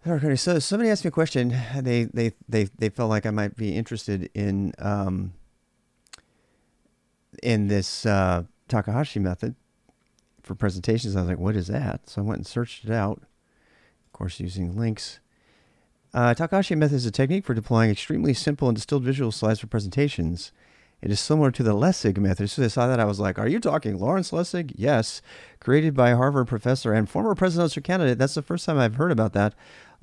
Okay, so somebody asked me a question. They felt like I might be interested in this Takahashi method for presentations. I was like, what is that? So I went and searched it out. Of course, using links. Takahashi method is a technique for deploying extremely simple and distilled visual slides for presentations. It is similar to the Lessig method. So I saw that, I was like, are you talking Lawrence Lessig? Yes. Created by Harvard professor and former presidential candidate. That's the first time I've heard about that.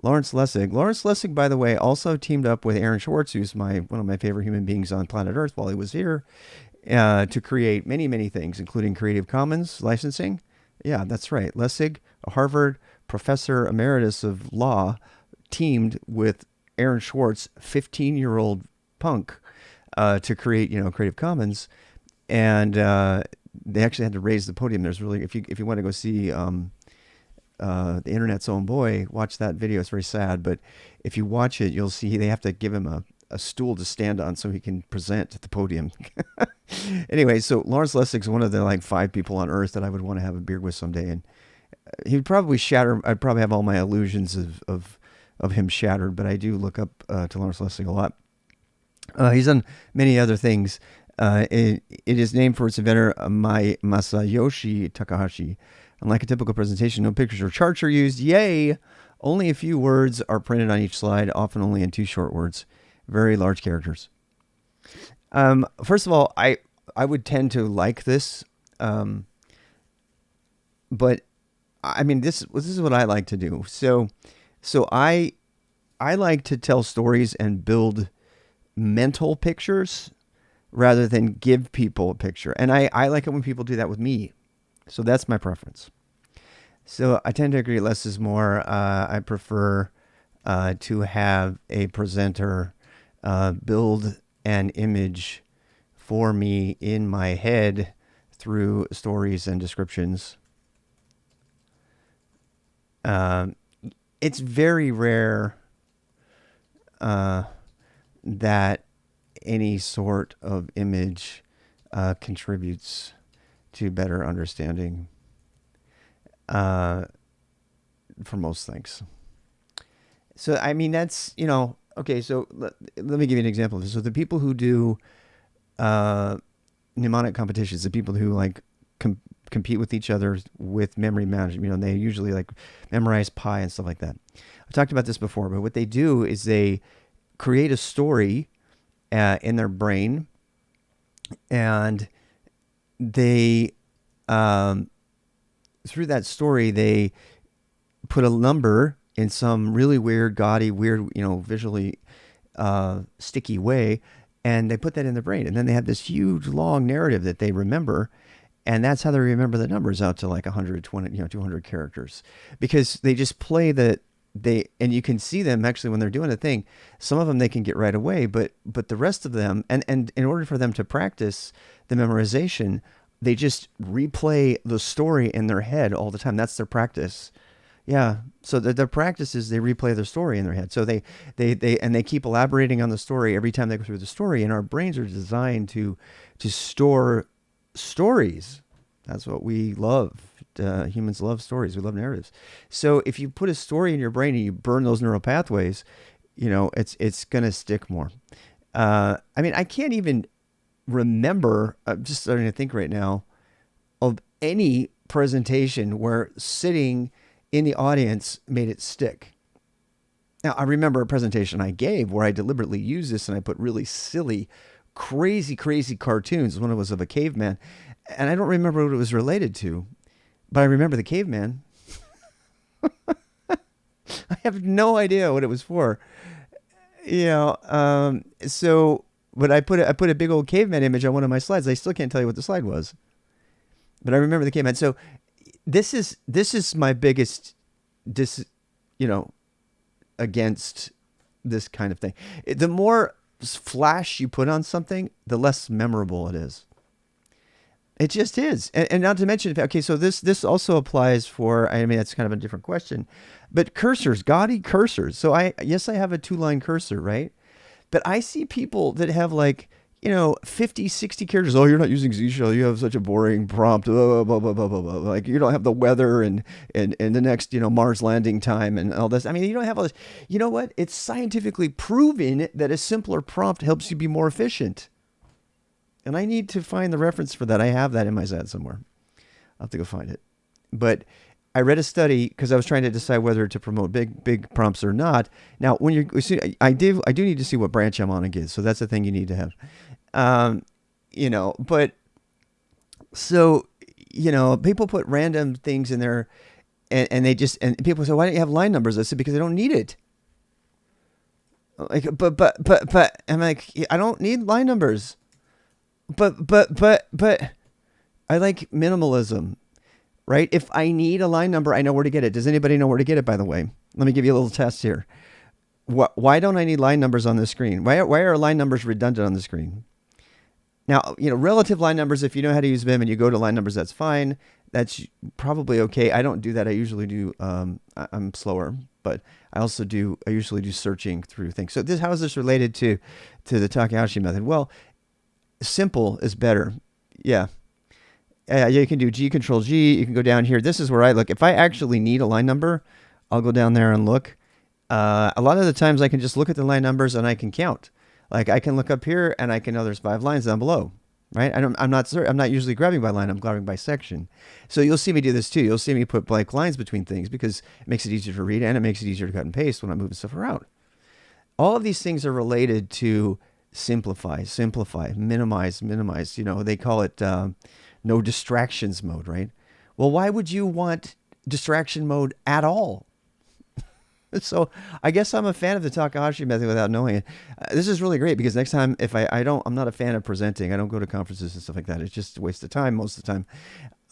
Lawrence Lessig. Lawrence Lessig, by the way, also teamed up with Aaron Schwartz, who's one of my favorite human beings on planet Earth while he was here, to create many, many things, including Creative Commons licensing. Yeah, that's right. Lessig, a Harvard professor emeritus of law, teamed with Aaron Schwartz, 15-year-old punk, to create, Creative Commons, and they actually had to raise the podium. There's really, if you want to go see the internet's own boy, watch that video. It's very sad, but if you watch it, you'll see they have to give him a stool to stand on so he can present at the podium. Anyway, so Lawrence Lessig's one of the like 5 people on Earth that I would want to have a beer with someday, and he'd probably shatter. I'd probably have all my illusions of him shattered, but I do look up to Lawrence Lessig a lot. He's done many other things. It is named for its inventor, Masayoshi Takahashi. Unlike a typical presentation, no pictures or charts are used. Yay! Only a few words are printed on each slide, often only in 2 short words. Very large characters. First of all, I would tend to like this, but I mean this is what I like to do. So I like to tell stories and build mental pictures rather than give people a picture. And I like it when people do that with me. So that's my preference. So I tend to agree less is more. I prefer to have a presenter build an image for me in my head through stories and descriptions. It's very rare that any sort of image contributes to better understanding for most things. So, I mean, that's, okay, so let me give you an example of this. So the people who do mnemonic competitions, the people who like compete with each other with memory management, they usually like memorize pi and stuff like that. I've talked about this before, but what they do is they create a story in their brain, and they through that story they put a number in some really weird, gaudy, visually sticky way, and they put that in their brain, and then they have this huge long narrative that they remember, and that's how they remember the numbers out to like 120, 200 characters, because they just play and you can see them actually when they're doing a thing. Some of them they can get right away, but the rest of them, and in order for them to practice the memorization, they just replay the story in their head all the time. That's their practice. Yeah. So their practice is they replay their story in their head. So they keep elaborating on the story every time they go through the story. And our brains are designed to store stories. That's what we love. Humans love stories. We love narratives. So if you put a story in your brain and you burn those neural pathways, it's going to stick more. I mean, I can't even remember, I'm just starting to think right now, of any presentation where sitting in the audience made it stick. Now, I remember a presentation I gave where I deliberately used this and I put really silly, crazy cartoons. One was of a caveman, and I don't remember what it was related to, but I remember the caveman. I have no idea what it was for. So, but I put a big old caveman image on one of my slides. I still can't tell you what the slide was, but I remember the caveman. So this is my biggest against this kind of thing. The more flash you put on something, the less memorable it is. It just is. And not to mention, okay, so this also applies for, I mean, that's kind of a different question, but cursors, gaudy cursors. So I have a 2-line cursor, right? But I see people that have like 50, 60 characters. Oh, you're not using Z shell. You have such a boring prompt. Blah, blah, blah, blah, blah, blah. Like, you don't have the weather and the next, Mars landing time and all this. I mean, you don't have all this. You know what? It's scientifically proven that a simpler prompt helps you be more efficient. And I need to find the reference for that. I have that in my ZAD somewhere. I'll have to go find it. But I read a study because I was trying to decide whether to promote big prompts or not. Now, when I do need to see what branch I'm on again. So that's the thing you need to have. But so, people put random things in there and people say, why don't you have line numbers? I said, because I don't need it. Like, but I'm like, I don't need line numbers. But I like minimalism, right? If I need a line number, I know where to get it. Does anybody know where to get it, by the way? Let me give you a little test here. Why don't I need line numbers on the screen? Why are line numbers redundant on the screen? Now, relative line numbers, if you know how to use Vim and you go to line numbers, that's fine. That's probably okay. I don't do that. I usually do, I'm slower, but I usually do searching through things. So how is this related to the Takahashi method? Well, simple is better. Yeah. You can do G Control G. You can go down here. This is where I look. If I actually need a line number, I'll go down there and look. A lot of the times I can just look at the line numbers and I can count. Like I can look up here and I can know there's 5 lines down below, right? I'm not usually grabbing by line. I'm grabbing by section. So you'll see me do this too. You'll see me put blank lines between things because it makes it easier to read and it makes it easier to cut and paste when I'm moving stuff around. All of these things are related to simplify, minimize. They call it no distractions mode, right? Well, why would you want distraction mode at all? So I guess I'm a fan of the Takahashi method without knowing it. This is really great because next time, if I'm not a fan of presenting. I don't go to conferences and stuff like that. It's just a waste of time most of the time.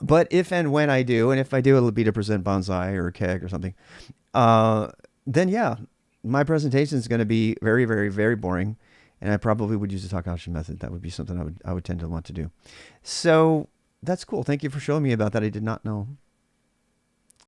But if and when I do, and if I do, it'll be to present bonsai or keg or something. Then yeah, my presentation is going to be very, very, very boring. And I probably would use the Takahashi method. That would be something I would tend to want to do. So that's cool. Thank you for showing me about that. I did not know.